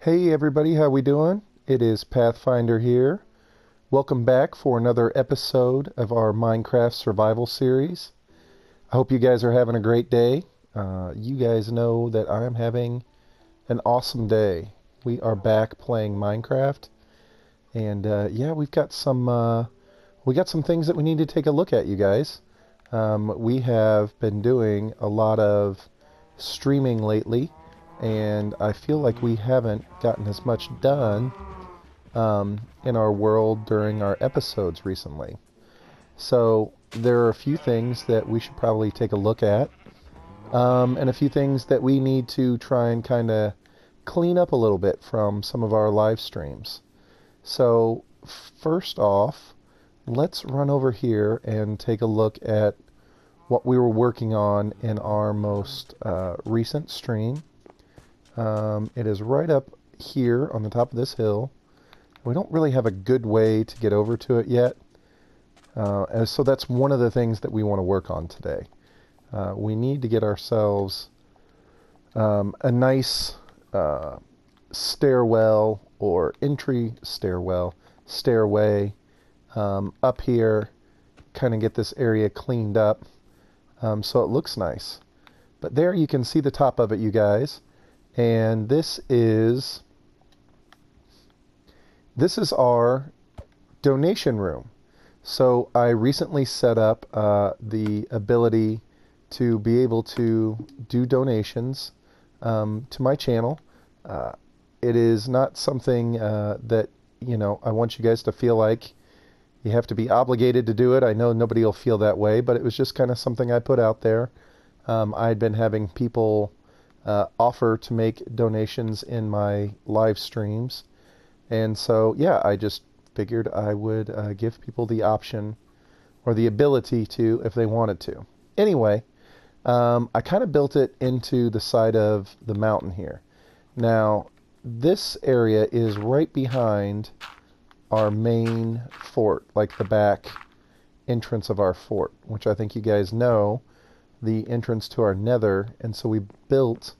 Hey everybody, how we doing? It is Pathfinder here. Welcome back for another episode of our Minecraft survival series. I hope you guys are having a great day. You guys know that I am having an awesome day. We are back playing Minecraft, and yeah, we got some things that we need to take a look at, you guys. We have been doing a lot of streaming lately, and I feel like we haven't gotten as much done in our world during our episodes recently. So there are a few things that we should probably take a look at, and a few things that we need to try and kind of clean up a little bit from some of our live streams. So first off, let's run over here and take a look at what we were working on in our most recent stream. It is right up here on the top of this hill. We don't really have a good way to get over to it yet. And so that's one of the things that we want to work on today. We need to get ourselves a nice stairwell or stairway up here, kind of get this area cleaned up so it looks nice. But there you can see the top of it, you guys. And this is our donation room. So I recently set up the ability to be able to do donations to my channel. It is not something that, I want you guys to feel like you have to be obligated to do it. I know nobody will feel that way, but it was just kind of something I put out there. I'd been having people offer to make donations in my live streams. And so, yeah, I just figured I would give people the option or the ability to if they wanted to. Anyway, I kind of built it into the side of the mountain here. Now, this area is right behind our main fort, like the back entrance of our fort, which I think you guys know, the entrance to our nether. And so we built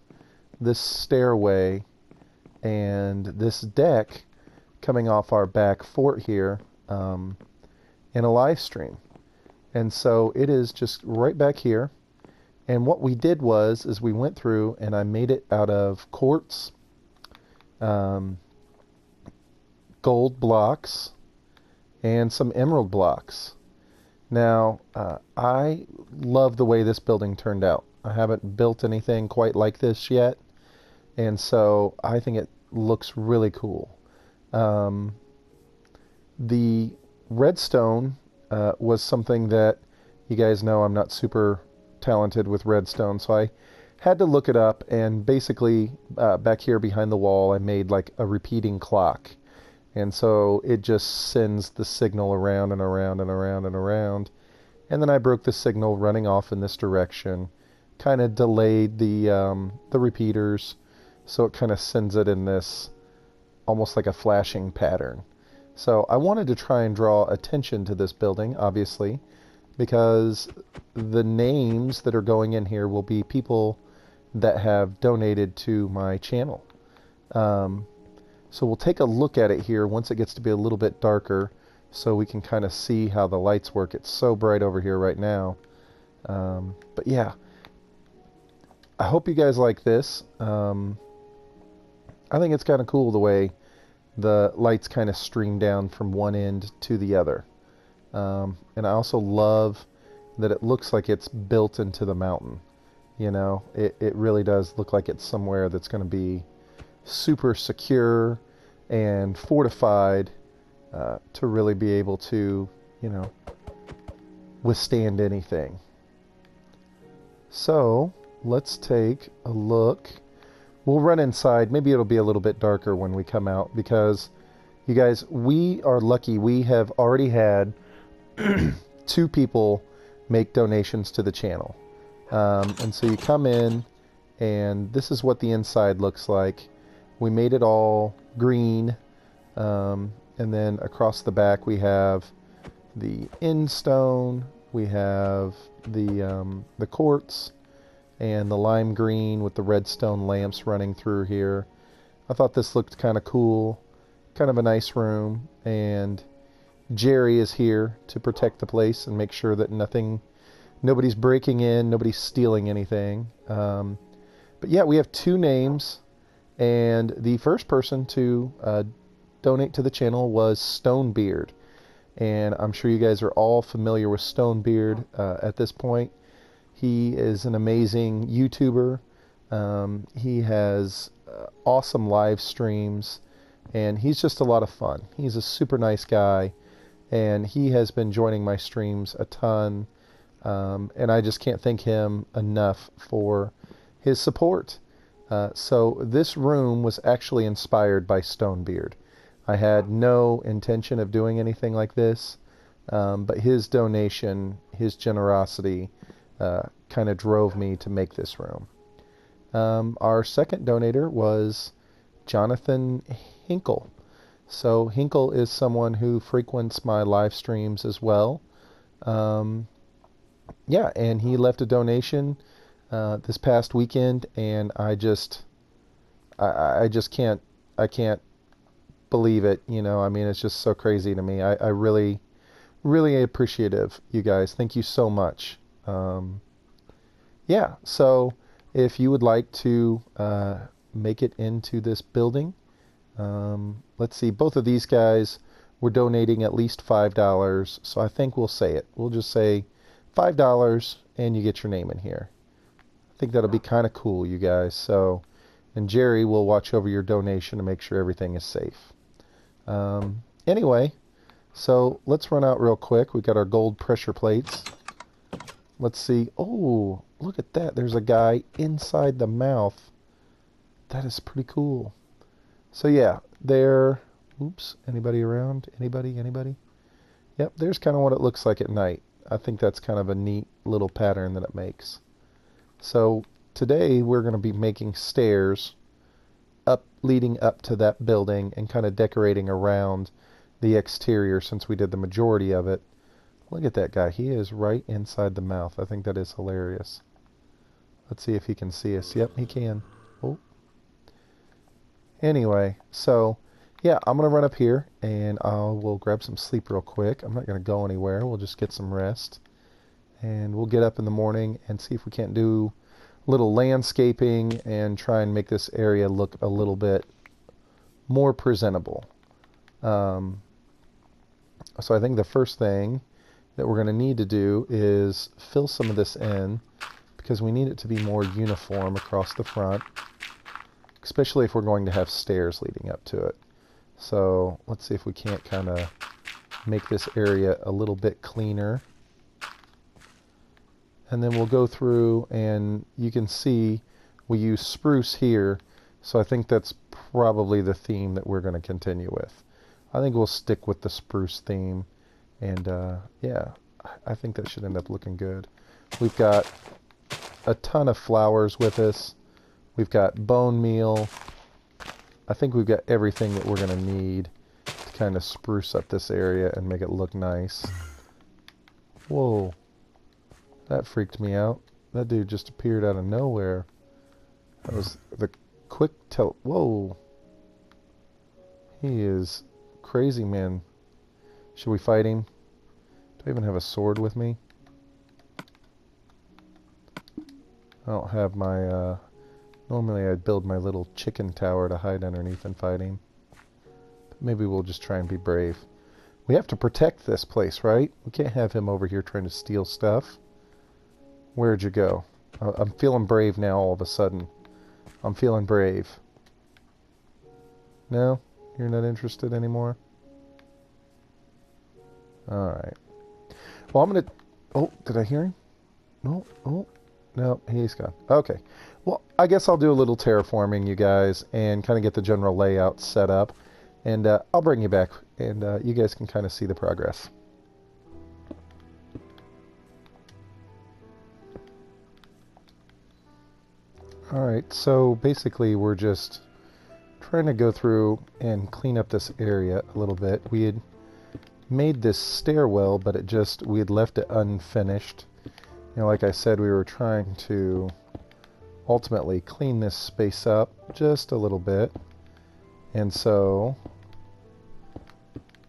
this stairway and this deck coming off our back fort here in a live stream. And so it is just right back here. And what we did is we went through and I made it out of quartz, gold blocks, and some emerald blocks. Now, I love the way this building turned out. I haven't built anything quite like this yet, and so I think it looks really cool. The redstone was something that you guys know I'm not super talented with redstone, so I had to look it up, and basically back here behind the wall I made like a repeating clock. And so it just sends the signal around and around and around and around. And then I broke the signal running off in this direction, kind of delayed the repeaters, so it kind of sends it in this almost like a flashing pattern. So I wanted to try and draw attention to this building, obviously, because the names that are going in here will be people that have donated to my channel. So we'll take a look at it here once it gets to be a little bit darker so we can kind of see how the lights work. It's so bright over here right now. But yeah, I hope you guys like this. I think it's kind of cool the way the lights kind of stream down from one end to the other. And I also love that it looks like it's built into the mountain. It really does look like it's somewhere that's going to be super secure and fortified to really be able to, withstand anything. So let's take a look. We'll run inside. Maybe it'll be a little bit darker when we come out because, you guys, we are lucky. We have already had 2 people make donations to the channel. And so you come in and this is what the inside looks like. We made it all green, and then across the back we have the end stone, we have the quartz, and the lime green with the redstone lamps running through here. I thought this looked kind of cool, kind of a nice room, and Jerry is here to protect the place and make sure that nobody's breaking in, nobody's stealing anything. But yeah, we have 2 names, and the first person to donate to the channel was Stonebeard. And I'm sure you guys are all familiar with Stonebeard at this point. He is an amazing YouTuber. He has awesome live streams, and he's just a lot of fun. He's a super nice guy, and he has been joining my streams a ton, and I just can't thank him enough for his support. So this room was actually inspired by Stonebeard. I had no intention of doing anything like this, but his donation, his generosity, kind of drove me to make this room. Our second donator was Jonathan Hinkle. So Hinkle is someone who frequents my live streams as well. Yeah, and he left a donation this past weekend, and I just can't believe it. I mean, it's just so crazy to me. I really, really appreciative, you guys. Thank you so much. Yeah, so if you would like to make it into this building, let's see, both of these guys were donating at least $5, so I think we'll say it. We'll just say $5 and you get your name in here. I think that'll be kind of cool, you guys. So, and Jerry will watch over your donation to make sure everything is safe. Anyway, so let's run out real quick. We got our gold pressure plates. Let's see. Oh, look at that. There's a guy inside the mouth. That is pretty cool. So yeah, there. Oops. Anybody around? Anybody? Yep, there's kind of what it looks like at night. I think that's kind of a neat little pattern that it makes. So today we're going to be making stairs leading up to that building and kind of decorating around the exterior since we did the majority of it. Look at that guy. He is right inside the mouth. I think that is hilarious. Let's see if he can see us. Yep, he can. Oh. Anyway, so yeah, I'm going to run up here and we'll grab some sleep real quick. I'm not going to go anywhere. We'll just get some rest. And we'll get up in the morning and see if we can't do a little landscaping and try and make this area look a little bit more presentable. So I think the first thing that we're going to need to do is fill some of this in because we need it to be more uniform across the front, especially if we're going to have stairs leading up to it. So let's see if we can't kind of make this area a little bit cleaner. And then we'll go through and you can see we use spruce here. So I think that's probably the theme that we're going to continue with. I think we'll stick with the spruce theme. And yeah, I think that should end up looking good. We've got a ton of flowers with us. We've got bone meal. I think we've got everything that we're going to need to kind of spruce up this area and make it look nice. Whoa. That freaked me out. That dude just appeared out of nowhere. That was the quick tell. Whoa. He is crazy, man. Should we fight him? Do I even have a sword with me? I don't have my, normally I'd build my little chicken tower to hide underneath and fight him. But maybe we'll just try and be brave. We have to protect this place, right? We can't have him over here trying to steal stuff. Where'd you go? I'm feeling brave now all of a sudden. I'm feeling brave. No? You're not interested anymore? Alright. Well, I'm going to... Oh, did I hear him? No? Oh, no, he's gone. Okay. Well, I guess I'll do a little terraforming, you guys, and kind of get the general layout set up. And I'll bring you back, and you guys can kind of see the progress. Alright, so basically we're just trying to go through and clean up this area a little bit. We had made this stairwell, but we had left it unfinished. You know, like I said, we were trying to ultimately clean this space up just a little bit. And so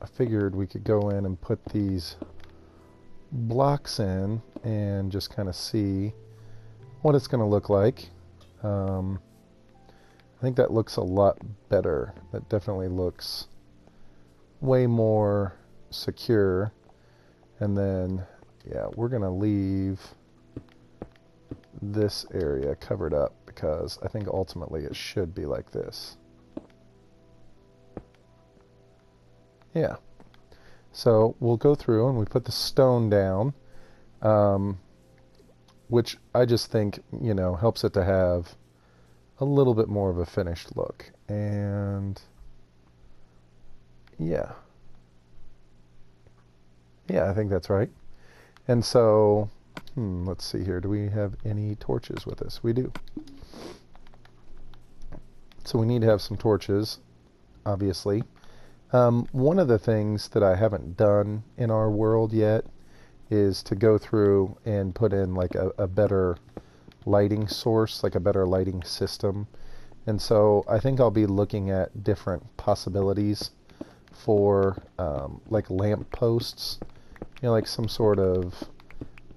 I figured we could go in and put these blocks in and just kind of see what it's going to look like. I think that looks a lot better. That definitely looks way more secure. And then, yeah, we're going to leave this area covered up because I think ultimately it should be like this. Yeah. So we'll go through and we put the stone down, which I just think, you know, helps it to have a little bit more of a finished look. And yeah. Yeah, I think that's right. And so, let's see here. Do we have any torches with us? We do. So we need to have some torches, obviously. One of the things that I haven't done in our world yet is to go through and put in like a better lighting source, like a better lighting system. And so I think I'll be looking at different possibilities for like lamp posts, you know, like some sort of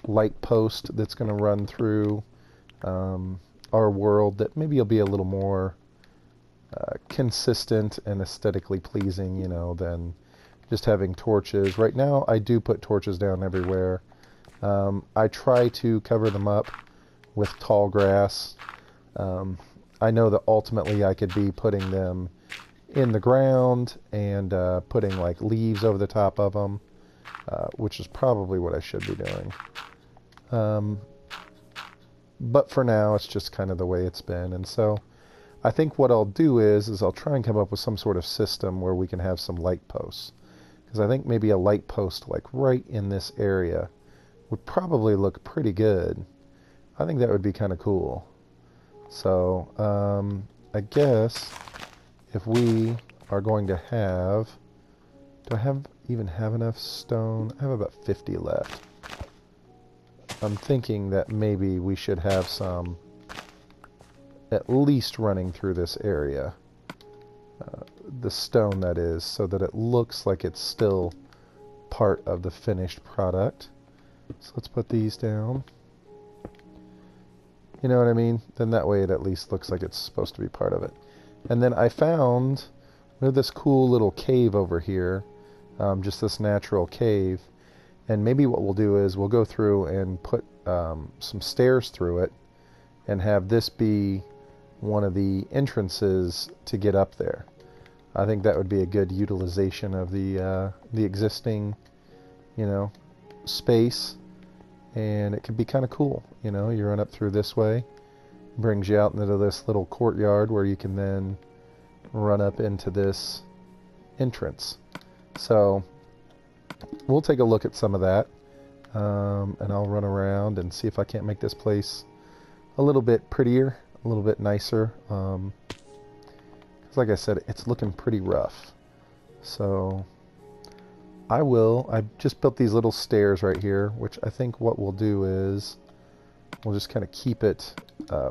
light post that's going to run through our world that maybe will be a little more consistent and aesthetically pleasing, you know, than just having torches. Right now, I do put torches down everywhere. I try to cover them up with tall grass. I know that ultimately I could be putting them in the ground and putting like leaves over the top of them, which is probably what I should be doing. But for now, it's just kind of the way it's been. And so I think what I'll do is I'll try and come up with some sort of system where we can have some light posts. Because I think maybe a light post like right in this area would probably look pretty good. I think that would be kind of cool. So I guess if we are going to have, do I even have enough stone? I have about 50 left. I'm thinking that maybe we should have some at least running through this area. The stone, that is, so that it looks like it's still part of the finished product. So let's put these down. You know what I mean? Then that way it at least looks like it's supposed to be part of it. And then I found we have this cool little cave over here, just this natural cave. And maybe what we'll do is we'll go through and put some stairs through it and have this be one of the entrances to get up there. I think that would be a good utilization of the existing, you know, space, and it could be kind of cool. You know, you run up through this way, brings you out into this little courtyard where you can then run up into this entrance. So we'll take a look at some of that, and I'll run around and see if I can't make this place a little bit prettier, a little bit nicer. Like I said, it's looking pretty rough. So I just built these little stairs right here, which I think what we'll do is we'll just kind of keep it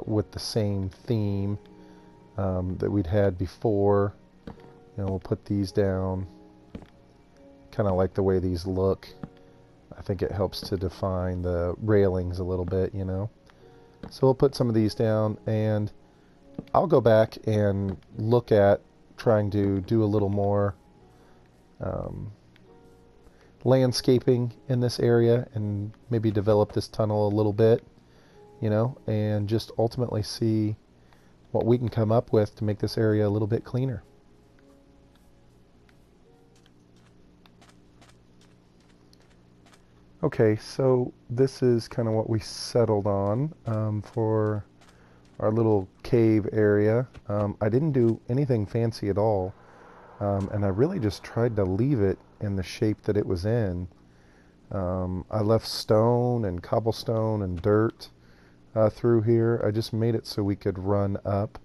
with the same theme that we'd had before. You know, we'll put these down. Kind of like the way these look. I think it helps to define the railings a little bit, you know. So we'll put some of these down, and I'll go back and look at trying to do a little more landscaping in this area and maybe develop this tunnel a little bit, you know, and just ultimately see what we can come up with to make this area a little bit cleaner. Okay, so this is kind of what we settled on for our little cave area. I didn't do anything fancy at all, and I really just tried to leave it in the shape that it was in. I left stone and cobblestone and dirt through here. I just made it so we could run up.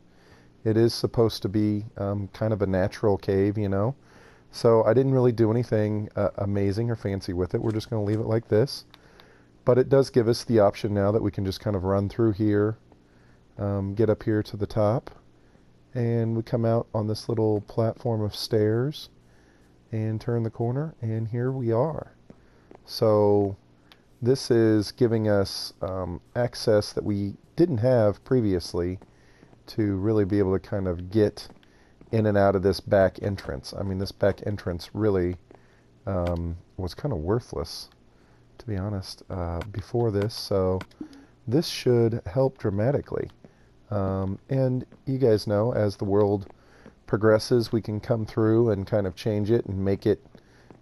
It is supposed to be kind of a natural cave, you know, so I didn't really do anything amazing or fancy with it. We're just going to leave it like this, but it does give us the option now that we can just kind of run through here, get up here to the top, And we come out on this little platform of stairs and turn the corner, and here we are. So this is giving us access that we didn't have previously to really be able to kind of get in and out of this back entrance. I mean, this back entrance really was kind of worthless, to be honest, before this. So this should help dramatically. And you guys know, as the world progresses, we can come through and kind of change it and make it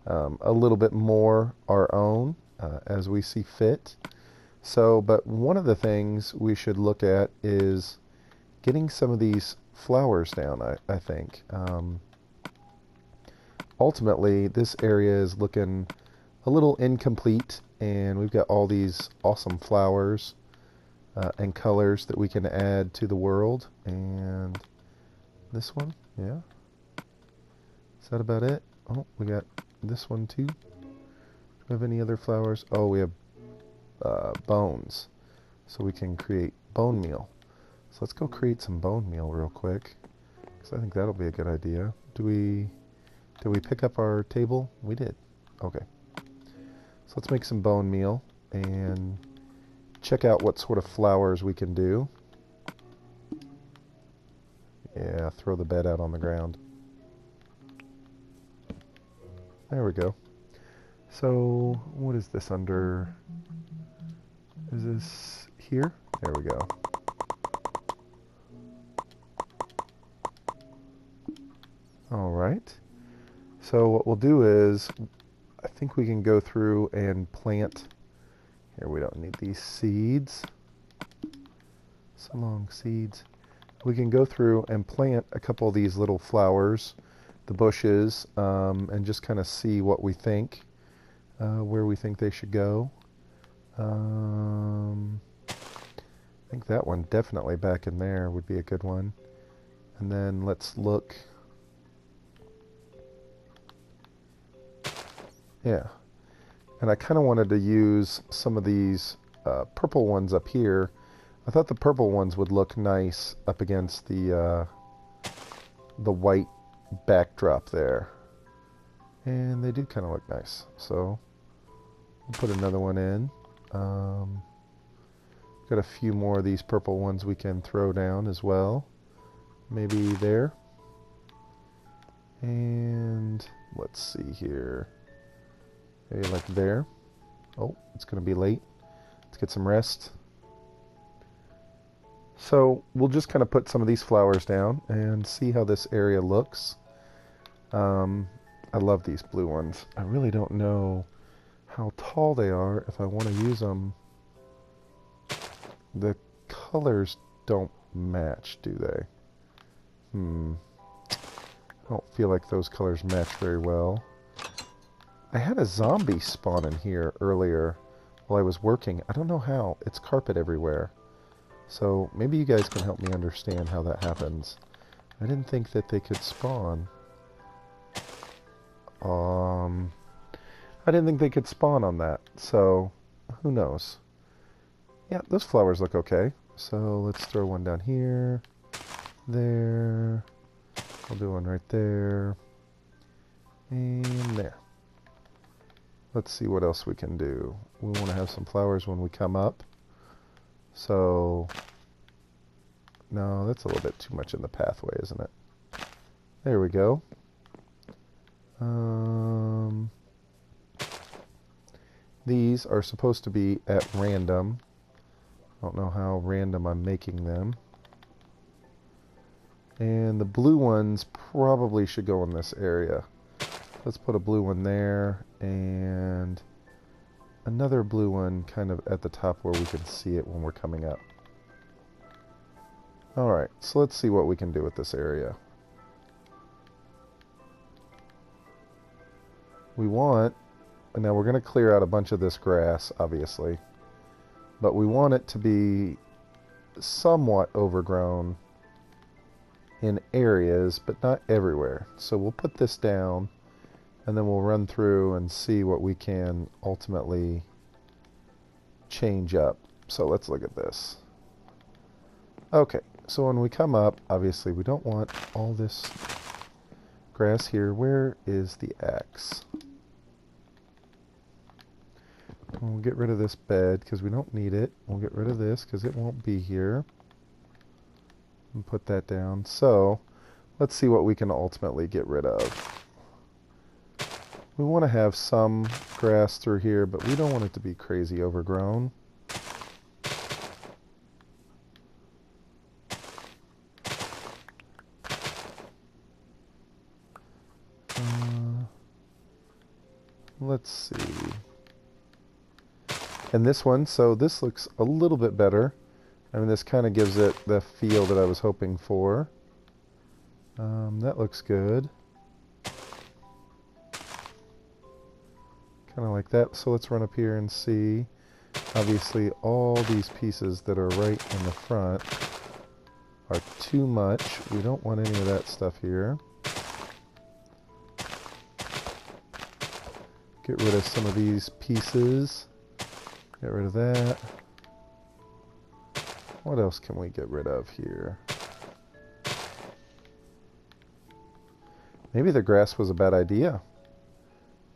a little bit more our own as we see fit. So, but one of the things we should look at is getting some of these flowers down, I think. Ultimately, this area is looking a little incomplete, and we've got all these awesome flowers and colors that we can add to the world. And this one, yeah. Is that about it? Oh, we got this one too. Do we have any other flowers? Oh, we have bones. So we can create bone meal. So let's go create some bone meal real quick, because I think that'll be a good idea. Did we pick up our table? We did. Okay. So let's make some bone meal and check out what sort of flowers we can do. Yeah, throw the bed out on the ground. There we go. So, what is this under? Is this here? There we go. Alright. So what we'll do is, I think we can go through and plant. Here, we don't need these seeds. So long, seeds. We can go through and plant a couple of these little flowers, the bushes, and just kind of see what we think, where we think they should go. I think that one definitely back in there would be a good one. And then let's look. Yeah. And I kind of wanted to use some of these purple ones up here. I thought the purple ones would look nice up against the white backdrop there. And they do kind of look nice. So we'll put another one in. Got a few more of these purple ones we can throw down as well. Maybe there. And let's see here. Maybe like there. Oh, it's going to be late. Let's get some rest. So we'll just kind of put some of these flowers down and see how this area looks. I love these blue ones. I really don't know how tall they are if I want to use them. The colors don't match, do they? I don't feel like those colors match very well. I had a zombie spawn in here earlier while I was working. I don't know how. It's carpet everywhere. So maybe you guys can help me understand how that happens. I didn't think that they could spawn. I didn't think they could spawn on that. So who knows? Yeah, those flowers look okay. So let's throw one down here. There. We'll do one right there. And there. Let's see what else we can do. We want to have some flowers when we come up. So, no, that's a little bit too much in the pathway, isn't it? There we go. These are supposed to be at random. I don't know how random I'm making them. And the blue ones probably should go in this area. Let's put a blue one there and another blue one kind of at the top where we can see it when we're coming up. Alright, so let's see what we can do with this area. We want, now we're going to clear out a bunch of this grass, obviously, but we want it to be somewhat overgrown in areas, but not everywhere. So we'll put this down, and then we'll run through and see what we can ultimately change up. So let's look at this. Okay, So when we come up, obviously we don't want all this grass here. Where is the axe? We'll get rid of this bed because we don't need it. We'll get rid of this because it won't be here. And put that down. So let's see what we can ultimately get rid of. We want to have some grass through here, but we don't want it to be crazy overgrown. Let's see. And this one, so this looks a little bit better. I mean, this kind of gives it the feel that I was hoping for. That looks good. Kind of like that. So let's run up here and see. Obviously, all these pieces that are right in the front are too much. We don't want any of that stuff here. Get rid of some of these pieces. Get rid of that. What else can we get rid of here? Maybe the grass was a bad idea.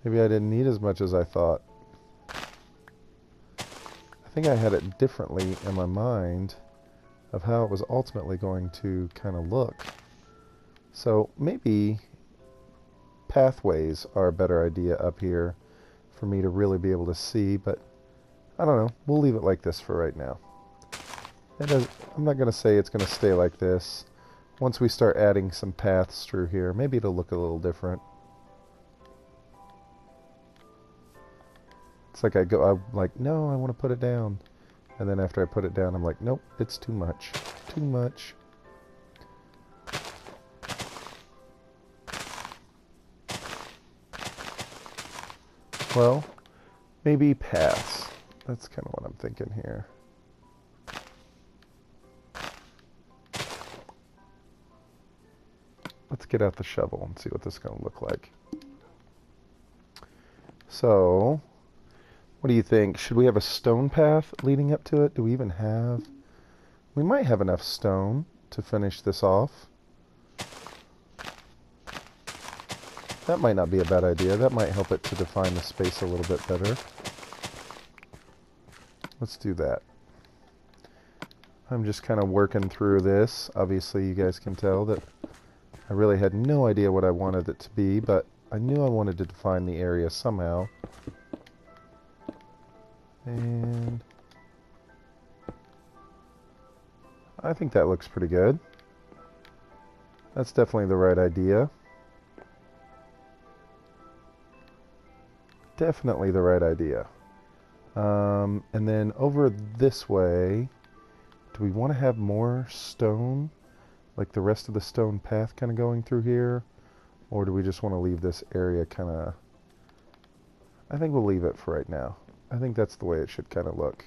Maybe I didn't need as much as I thought. I think I had it differently in my mind of how it was ultimately going to kind of look. So maybe pathways are a better idea up here for me to really be able to see, but I don't know. We'll leave it like this for right now. I'm not going to say it's going to stay like this. Once we start adding some paths through here, maybe it'll look a little different. It's like I'm like, no, I want to put it down. And then after I put it down, I'm like, nope, it's too much. Too much. Well, maybe paths. That's kind of what I'm thinking here. Let's get out the shovel and see what this is going to look like. So, what do you think? Should we have a stone path leading up to it? Do we even have... We might have enough stone to finish this off. That might not be a bad idea. That might help it to define the space a little bit better. Let's do that. I'm just kind of working through this. Obviously, you guys can tell that I really had no idea what I wanted it to be, but I knew I wanted to define the area somehow. And I think that looks pretty good. That's definitely the right idea. Definitely the right idea. And then over this way, do we want to have more stone? Like the rest of the stone path kind of going through here? Or do we just want to leave this area kind of... I think we'll leave it for right now. I think that's the way it should kind of look.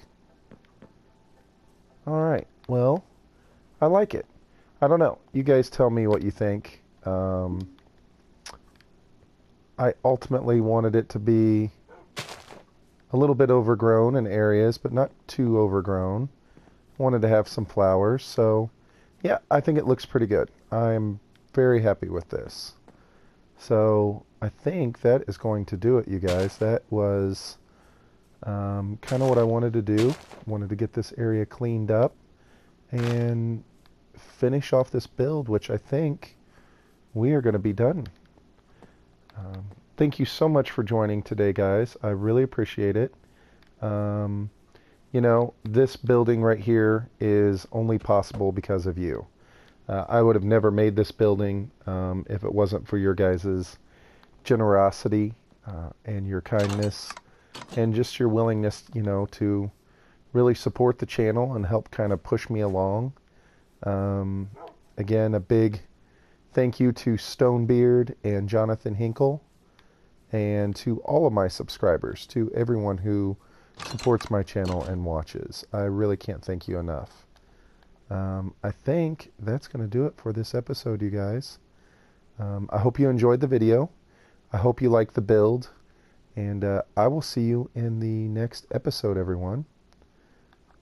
Alright, well, I like it. I don't know. You guys tell me what you think. I ultimately wanted it to be a little bit overgrown in areas, but not too overgrown. Wanted to have some flowers, so yeah, I think it looks pretty good. I'm very happy with this. So I think that is going to do it, you guys. That was kind of what I wanted to do. Wanted to get this area cleaned up and finish off this build, which I think we are going to be done. Thank you so much for joining today, guys. I really appreciate it. You know, this building right here is only possible because of you. I would have never made this building if it wasn't for your guys' generosity and your kindness and just your willingness, you know, to really support the channel and help kind of push me along. Again, a big thank you to Stonebeard and Jonathan Hinkle, and to all of my subscribers, to everyone who supports my channel and watches. I really can't thank you enough. I think that's going to do it for this episode, you guys. I hope you enjoyed the video. I hope you liked the build. And I will see you in the next episode, everyone.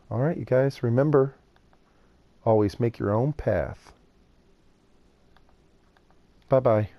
Alright, you guys, remember, always make your own path. Bye-bye.